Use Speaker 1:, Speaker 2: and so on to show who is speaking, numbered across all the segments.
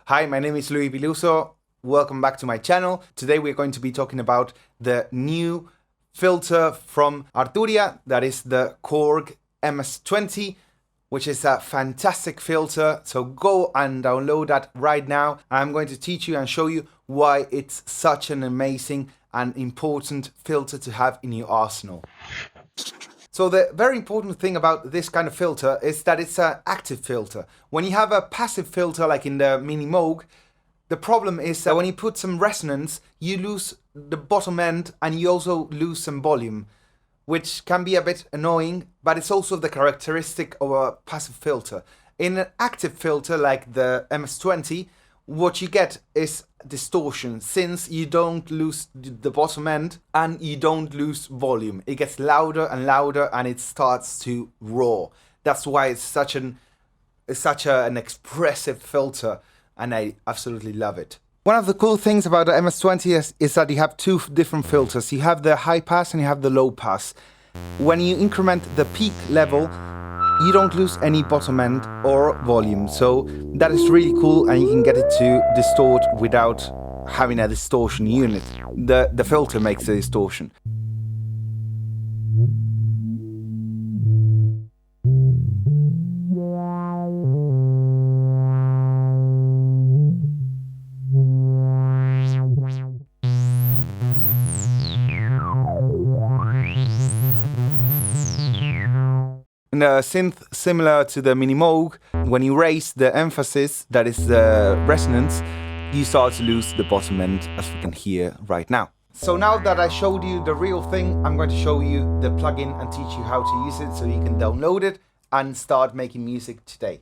Speaker 1: Hi, my name is Luis Biluso. Welcome back to my channel. Today we're going to be talking about the new filter from Arturia, that is the Korg MS-20, which is a fantastic filter. So go and download that right now. I'm going to teach you and show you why it's such an amazing and important filter to have in your arsenal. So the very important thing about this kind of filter is that it's an active filter. When you have a passive filter like in the Mini Moog, the problem is that when you put some resonance, you lose the bottom end and you also lose some volume, which can be a bit annoying, but it's also the characteristic of a passive filter. In an active filter like the MS-20, what you get is distortion, since you don't lose the bottom end and you don't lose volume. It gets louder and louder and it starts to roar. That's why it's such an expressive filter, and I absolutely love it. One of the cool things about the MS-20 is that you have two different filters. You have the high pass and you have the low pass. When you increment the peak level, you don't lose any bottom end or volume, so that is really cool, and you can get it to distort without having a distortion unit. The filter makes the distortion. In a synth similar to the Mini Moog, when you raise the emphasis, that is the resonance, you start to lose the bottom end, as we can hear right now. So now that I showed you the real thing, I'm going to show you the plugin and teach you how to use it so you can download it and start making music today.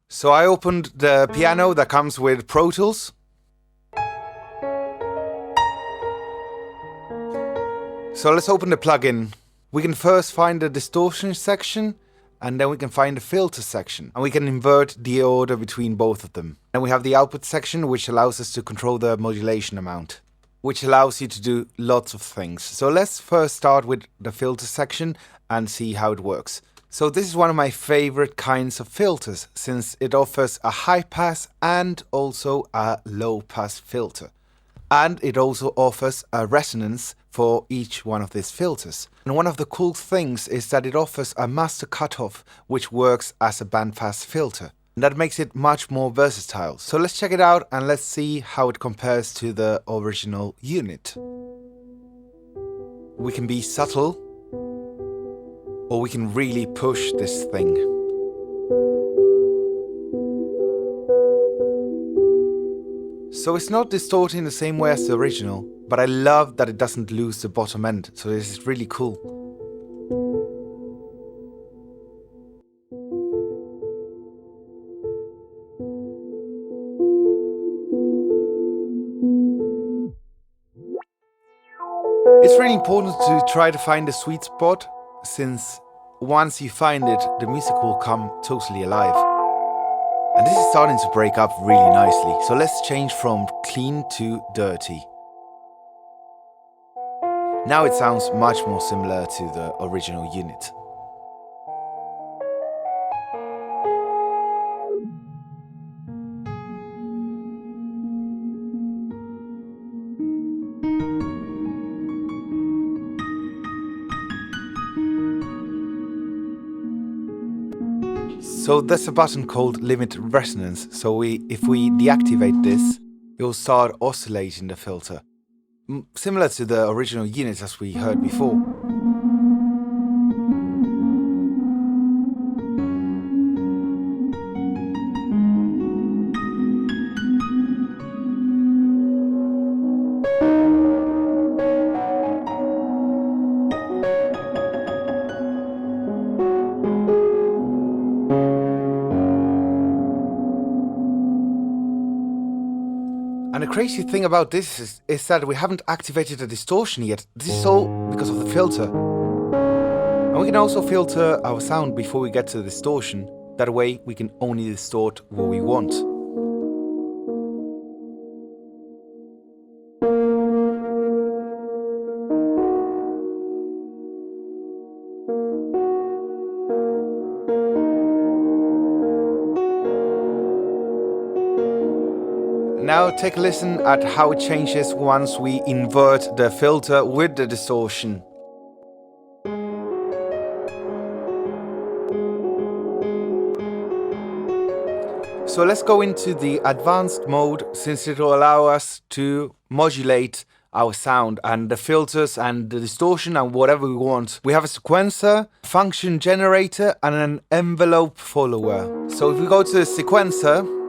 Speaker 1: So I opened the piano that comes with Pro Tools. So let's open the plugin. We can first find the distortion section, and then we can find the filter section, and we can invert the order between both of them. Then we have the output section, which allows us to control the modulation amount, which allows you to do lots of things. So let's first start with the filter section and see how it works. So this is one of my favorite kinds of filters, since it offers a high pass and also a low pass filter. And it also offers a resonance for each one of these filters. And one of the cool things is that it offers a master cutoff, which works as a bandpass filter. And that makes it much more versatile. So let's check it out and let's see how it compares to the original unit. We can be subtle, or we can really push this thing. So it's not distorting the same way as the original, but I love that it doesn't lose the bottom end, so this is really cool. It's really important to try to find the sweet spot, since once you find it, the music will come totally alive. And this is starting to break up really nicely, so let's change from clean to dirty. Now it sounds much more similar to the original unit. So there's a button called Limit Resonance, so if we deactivate this, it will start oscillating the filter. Similar to the original unit as we heard before. And the crazy thing about this is that we haven't activated the distortion yet. This is all because of the filter. And we can also filter our sound before we get to the distortion. That way we can only distort what we want. Now take a listen at how it changes once we invert the filter with the distortion. So let's go into the advanced mode, since it will allow us to modulate our sound and the filters and the distortion and whatever we want. We have a sequencer, function generator, and an envelope follower. So if we go to the sequencer,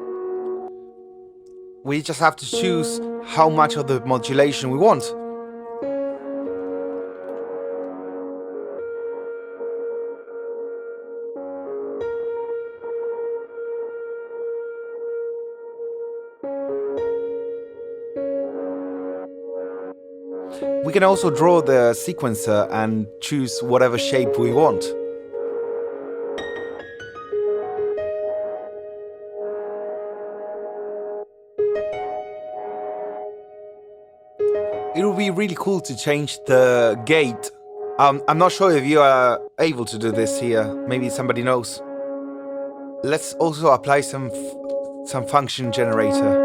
Speaker 1: we just have to choose how much of the modulation we want. We can also draw the sequencer and choose whatever shape we want. It would be really cool to change the gate. I'm not sure if you are able to do this here. Maybe somebody knows. Let's also apply some function generator.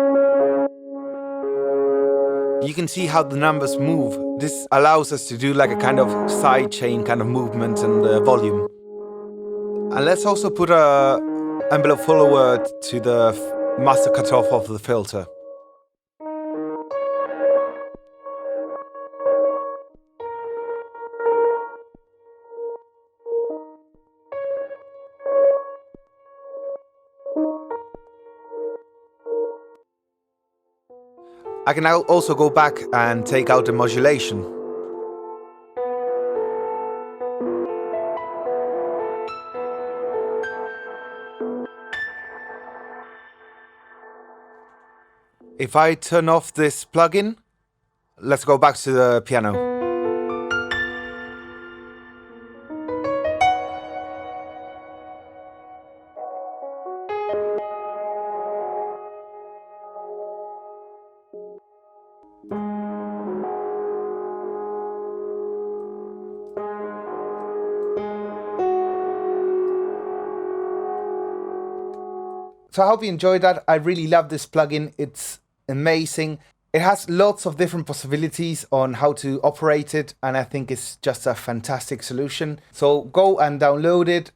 Speaker 1: You can see how the numbers move. This allows us to do like a kind of sidechain kind of movement and volume. And let's also put a envelope follower to the master cutoff of the filter. I can now also go back and take out the modulation. If I turn off this plugin, let's go back to the piano. So I hope you enjoyed that. I really love this plugin. It's amazing. It has lots of different possibilities on how to operate it, and I think it's just a fantastic solution. So go and download it.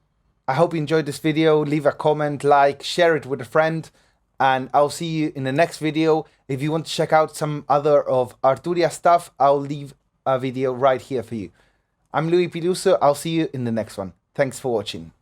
Speaker 1: I hope you enjoyed this video. Leave a comment, like, share it with a friend, and I'll see you in the next video. If you want to check out some other of Arturia stuff, I'll leave a video right here for you. I'm Luis Piluso. I'll see you in the next one. Thanks for watching.